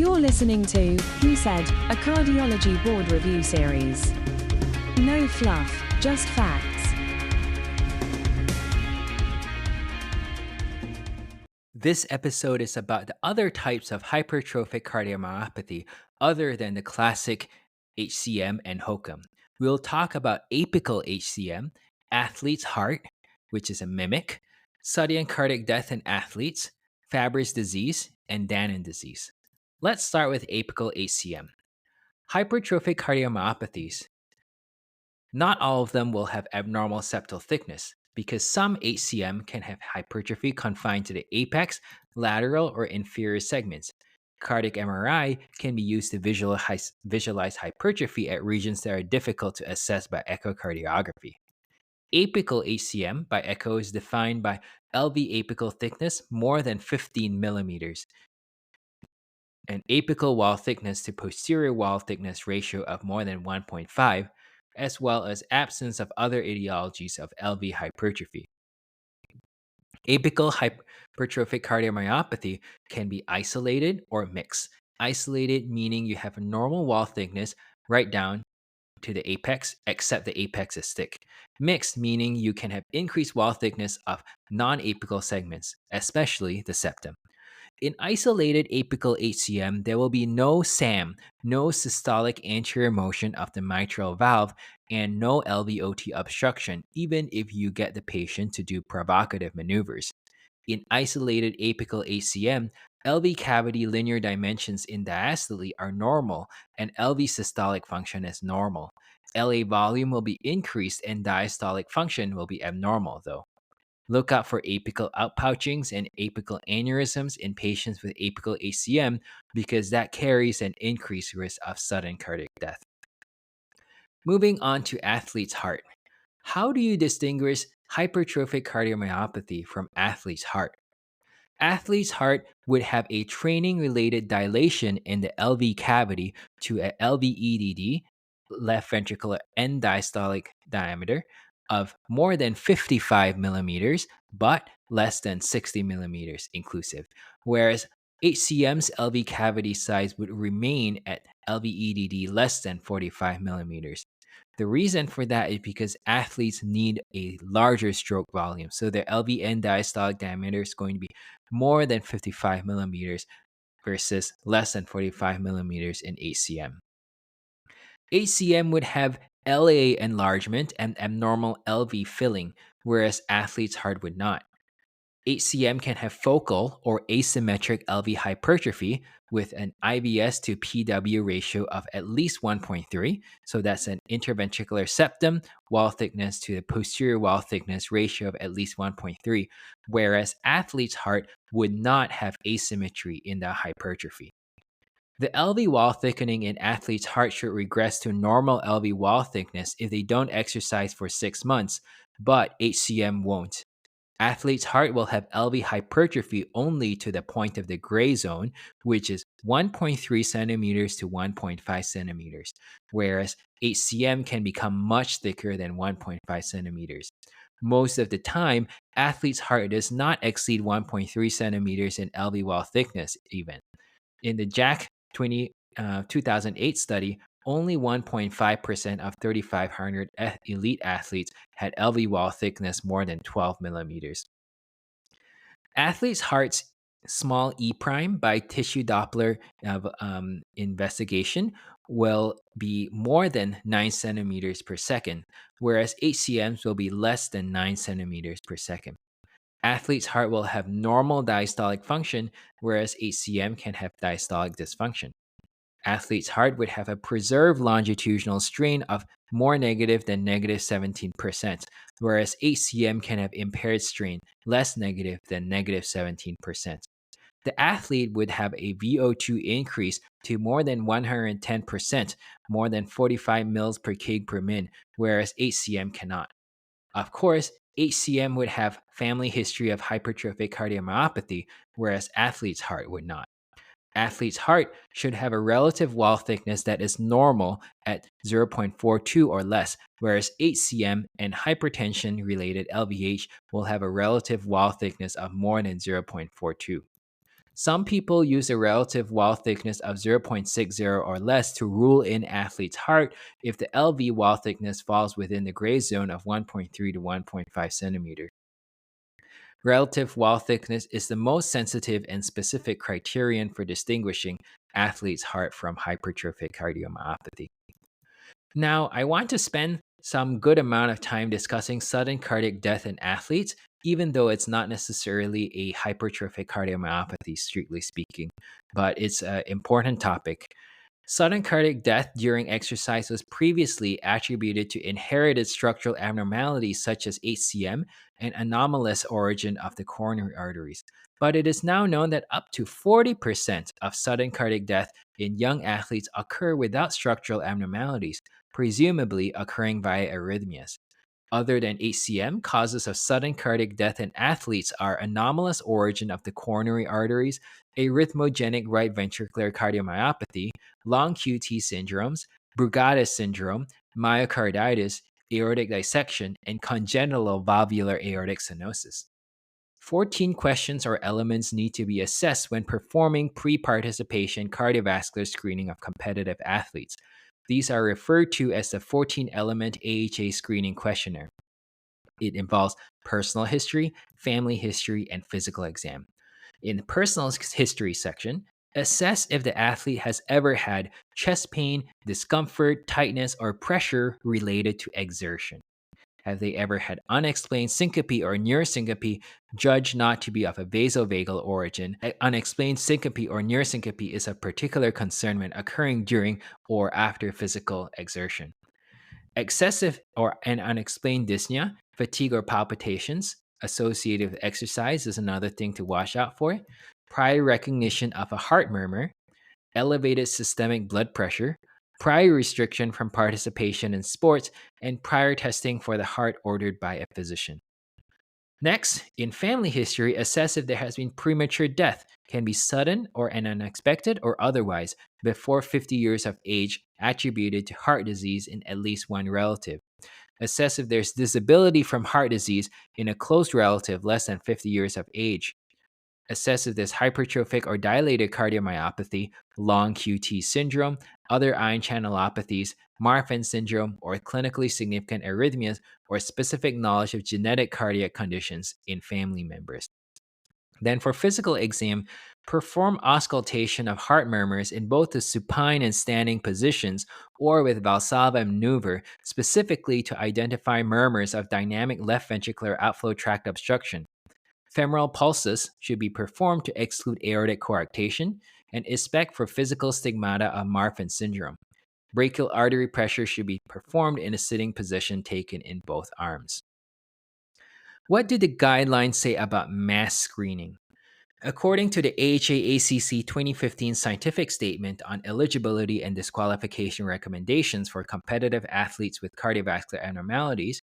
You're listening to Who Said, a Cardiology Board Review series. No fluff, just facts. This episode is about the other types of hypertrophic cardiomyopathy other than the classic HCM and HOCM. We'll talk about apical HCM, athlete's heart, which is a mimic, sudden cardiac death in athletes, Fabry's disease, and Danon disease. Let's start with apical HCM. Hypertrophic cardiomyopathies. Not all of them will have abnormal septal thickness because some HCM can have hypertrophy confined to the apex, lateral, or inferior segments. Cardiac MRI can be used to visualize hypertrophy at regions that are difficult to assess by echocardiography. Apical HCM by echo is defined by LV apical thickness more than 15 millimeters and apical wall thickness to posterior wall thickness ratio of more than 1.5, as well as absence of other etiologies of LV hypertrophy. Apical hypertrophic cardiomyopathy can be isolated or mixed. Isolated meaning you have a normal wall thickness right down to the apex, except the apex is thick. Mixed meaning you can have increased wall thickness of non-apical segments, especially the septum. In isolated apical HCM, there will be no SAM, no systolic anterior motion of the mitral valve, and no LVOT obstruction, even if you get the patient to do provocative maneuvers. In isolated apical HCM, LV cavity linear dimensions in diastole are normal, and LV systolic function is normal. LA volume will be increased, and diastolic function will be abnormal, though. Look out for apical outpouchings and apical aneurysms in patients with apical HCM because that carries an increased risk of sudden cardiac death. Moving on to athlete's heart. How do you distinguish hypertrophic cardiomyopathy from athlete's heart? Athlete's heart would have a training-related dilation in the LV cavity to a LVEDD, left ventricular end diastolic diameter, of more than 55 millimeters, but less than 60 millimeters inclusive, whereas HCM's LV cavity size would remain at LVEDD less than 45 millimeters. The reason for that is because athletes need a larger stroke volume, so their LV end diastolic diameter is going to be more than 55 millimeters versus less than 45 millimeters in HCM. HCM would have LA enlargement and abnormal LV filling, whereas athlete's heart would not. HCM can have focal or asymmetric LV hypertrophy with an IVS to PW ratio of at least 1.3. So that's an interventricular septum wall thickness to the posterior wall thickness ratio of at least 1.3, whereas athlete's heart would not have asymmetry in the hypertrophy. The LV wall thickening in athlete's heart should regress to normal LV wall thickness if they don't exercise for 6 months, but HCM won't. Athlete's heart will have LV hypertrophy only to the point of the gray zone, which is 1.3 centimeters to 1.5 centimeters, whereas HCM can become much thicker than 1.5 centimeters. Most of the time, athlete's heart does not exceed 1.3 centimeters in LV wall thickness even. In the JACC 2008 study, only 1.5% of 3,500 elite athletes had LV wall thickness more than 12 millimeters. Athletes' heart's small e prime by tissue Doppler investigation will be more than 9 centimeters per second, whereas HCMs will be less than 9 centimeters per second. Athlete's heart will have normal diastolic function, whereas HCM can have diastolic dysfunction. Athlete's heart would have a preserved longitudinal strain of more negative than negative 17%, whereas HCM can have impaired strain, less negative than negative 17%. The athlete would have a VO2 increase to more than 110%, more than 45 mils per kg per min, whereas HCM cannot. Of course, HCM would have family history of hypertrophic cardiomyopathy, whereas athlete's heart would not. Athlete's heart should have a relative wall thickness that is normal at 0.42 or less, whereas HCM and hypertension-related LVH will have a relative wall thickness of more than 0.42. Some people use a relative wall thickness of 0.60 or less to rule in athlete's heart if the LV wall thickness falls within the gray zone of 1.3 to 1.5 centimeter. Relative wall thickness is the most sensitive and specific criterion for distinguishing athlete's heart from hypertrophic cardiomyopathy. Now, I want to spend some good amount of time discussing sudden cardiac death in athletes, even though it's not necessarily a hypertrophic cardiomyopathy, strictly speaking, but it's an important topic. Sudden cardiac death during exercise was previously attributed to inherited structural abnormalities such as HCM and anomalous origin of the coronary arteries. But it is now known that up to 40% of sudden cardiac death in young athletes occur without structural abnormalities, presumably occurring via arrhythmias. Other than HCM, causes of sudden cardiac death in athletes are anomalous origin of the coronary arteries, arrhythmogenic right ventricular cardiomyopathy, long QT syndromes, Brugada syndrome, myocarditis, aortic dissection, and congenital valvular aortic stenosis. 14 questions or elements need to be assessed when performing pre-participation cardiovascular screening of competitive athletes. These are referred to as the 14-element AHA screening questionnaire. It involves personal history, family history, and physical exam. In the personal history section, assess if the athlete has ever had chest pain, discomfort, tightness, or pressure related to exertion. Have they ever had unexplained syncope or neurosyncope judged not to be of a vasovagal origin? Unexplained syncope or neurosyncope is of particular concern when occurring during or after physical exertion. Excessive or an unexplained dyspnea, fatigue, or palpitations associated with exercise is another thing to watch out for. Prior recognition of a heart murmur, elevated systemic blood pressure, prior restriction from participation in sports, and prior testing for the heart ordered by a physician. Next, in family history, assess if there has been premature death, can be sudden or an unexpected or otherwise, before 50 years of age attributed to heart disease in at least one relative. Assess if there's disability from heart disease in a close relative less than 50 years of age. Assess if there's hypertrophic or dilated cardiomyopathy, long QT syndrome, other ion channelopathies, Marfan syndrome, or clinically significant arrhythmias, or specific knowledge of genetic cardiac conditions in family members. Then for physical exam, perform auscultation of heart murmurs in both the supine and standing positions or with Valsalva maneuver, specifically to identify murmurs of dynamic left ventricular outflow tract obstruction. Femoral pulses should be performed to exclude aortic coarctation and inspect for physical stigmata of Marfan syndrome. Brachial artery pressure should be performed in a sitting position taken in both arms. What do the guidelines say about mass screening? According to the AHA-ACC 2015 scientific statement on eligibility and disqualification recommendations for competitive athletes with cardiovascular abnormalities,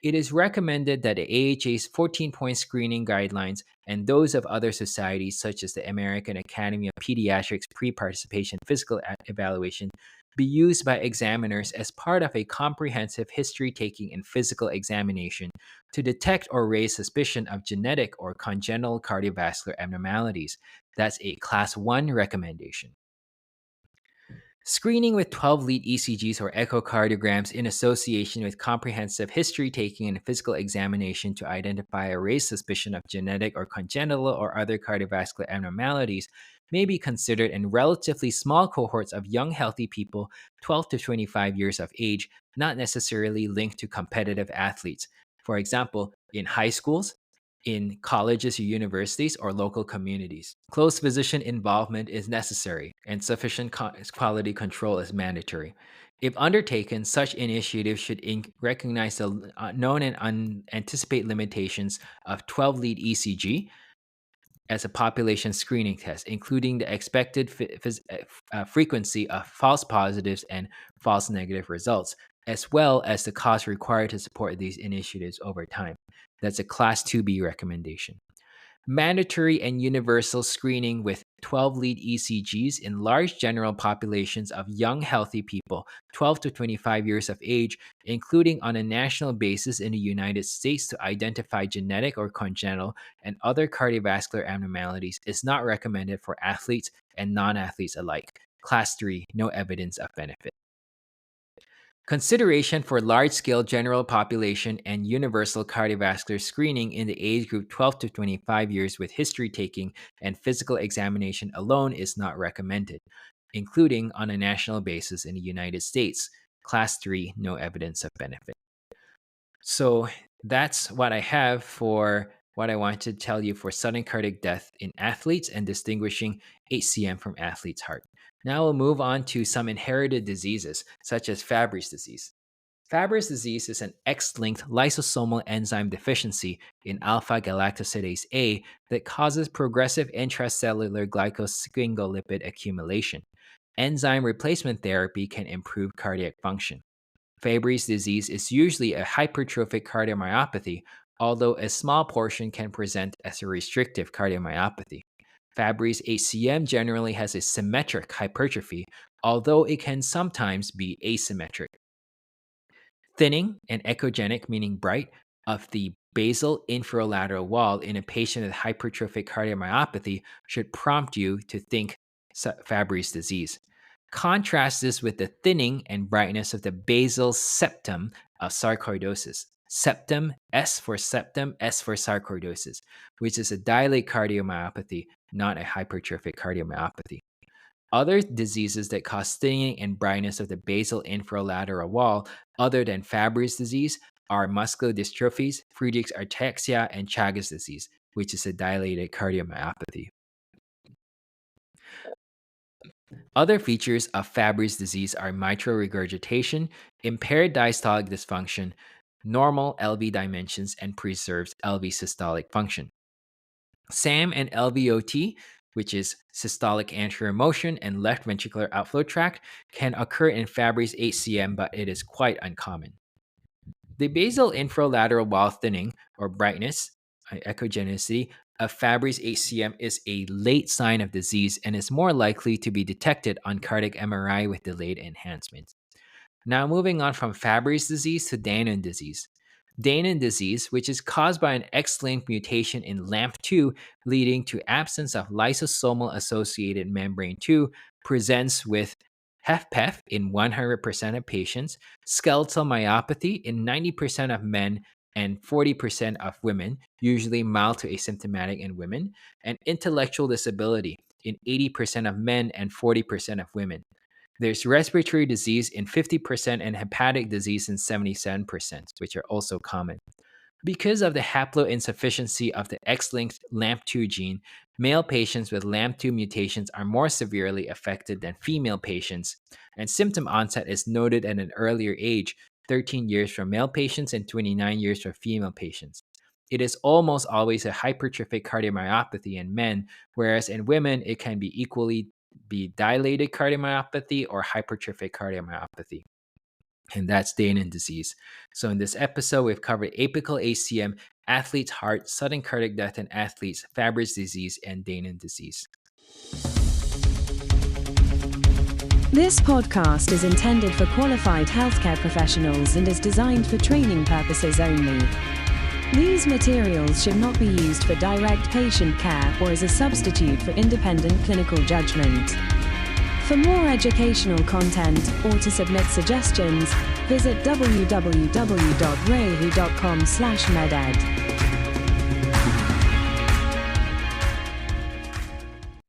it is recommended that the AHA's 14-point screening guidelines and those of other societies such as the American Academy of Pediatrics pre-participation physical evaluation be used by examiners as part of a comprehensive history-taking and physical examination to detect or raise suspicion of genetic or congenital cardiovascular abnormalities. That's a Class 1 recommendation. Screening with 12-lead ECGs or echocardiograms in association with comprehensive history-taking and physical examination to identify or raise suspicion of genetic or congenital or other cardiovascular abnormalities may be considered in relatively small cohorts of young healthy people 12 to 25 years of age, not necessarily linked to competitive athletes. For example, in high schools, in colleges or universities, or local communities. Close physician involvement is necessary, and sufficient quality control is mandatory. If undertaken, such initiatives should recognize the known and unanticipated limitations of 12-lead ECG as a population screening test, including the expected frequency of false positives and false negative results, as well as the cost required to support these initiatives over time. That's a Class 2B recommendation. mandatory and universal screening with 12 lead ECGs in large general populations of young healthy people 12 to 25 years of age, including on a national basis in the United States to identify genetic or congenital and other cardiovascular abnormalities, is not recommended for athletes and non-athletes alike. Class 3, no evidence of benefit. Consideration for large-scale general population and universal cardiovascular screening in the age group 12 to 25 years with history taking and physical examination alone is not recommended, including on a national basis in the United States. Class 3, no evidence of benefit. So that's what I have for what I wanted to tell you for sudden cardiac death in athletes and distinguishing HCM from athlete's heart. Now we'll move on to some inherited diseases, such as Fabry's disease. Fabry's disease is an X-linked lysosomal enzyme deficiency in alpha-galactosidase A that causes progressive intracellular glycosphingolipid accumulation. Enzyme replacement therapy can improve cardiac function. Fabry's disease is usually a hypertrophic cardiomyopathy, although a small portion can present as a restrictive cardiomyopathy. Fabry's HCM generally has a symmetric hypertrophy, although it can sometimes be asymmetric. Thinning and echogenic, meaning bright, of the basal inferolateral wall in a patient with hypertrophic cardiomyopathy should prompt you to think Fabry's disease. Contrast this with the thinning and brightness of the basal septum of sarcoidosis. Septum, S for septum, S for sarcoidosis, which is a dilate cardiomyopathy, not a hypertrophic cardiomyopathy. Other diseases that cause thinning and brightness of the basal inferolateral wall, other than Fabry's disease, are muscular dystrophies, Friedreich's ataxia, and Chagas disease, which is a dilated cardiomyopathy. Other features of Fabry's disease are mitral regurgitation, impaired diastolic dysfunction, normal LV dimensions, and preserved LV systolic function. SAM and LVOT, which is systolic anterior motion and left ventricular outflow tract, can occur in Fabry's HCM, but it is quite uncommon. The basal inferolateral wall thinning, or brightness, echogenicity, of Fabry's HCM is a late sign of disease and is more likely to be detected on cardiac MRI with delayed enhancement. Now moving on from Fabry's disease to Danon disease. Danon disease, which is caused by an X-linked mutation in LAMP2 leading to absence of lysosomal associated membrane 2, presents with HFpEF in 100% of patients, skeletal myopathy in 90% of men and 40% of women, usually mild to asymptomatic in women, and intellectual disability in 80% of men and 40% of women. There's respiratory disease in 50% and hepatic disease in 77%, which are also common. Because of the haploinsufficiency of the X-linked LAMP2 gene, male patients with LAMP2 mutations are more severely affected than female patients, and symptom onset is noted at an earlier age, 13 years for male patients and 29 years for female patients. It is almost always a hypertrophic cardiomyopathy in men, whereas in women it can be equally dilated cardiomyopathy or hypertrophic cardiomyopathy. And that's Danon disease. So in this episode, we've covered apical HCM, athlete's heart, sudden cardiac death in athletes, Fabry's disease, and Danon disease. This podcast is intended for qualified healthcare professionals and is designed for training purposes only. These materials should not be used for direct patient care or as a substitute for independent clinical judgment. For more educational content or to submit suggestions, visit www.rehu.com/meded.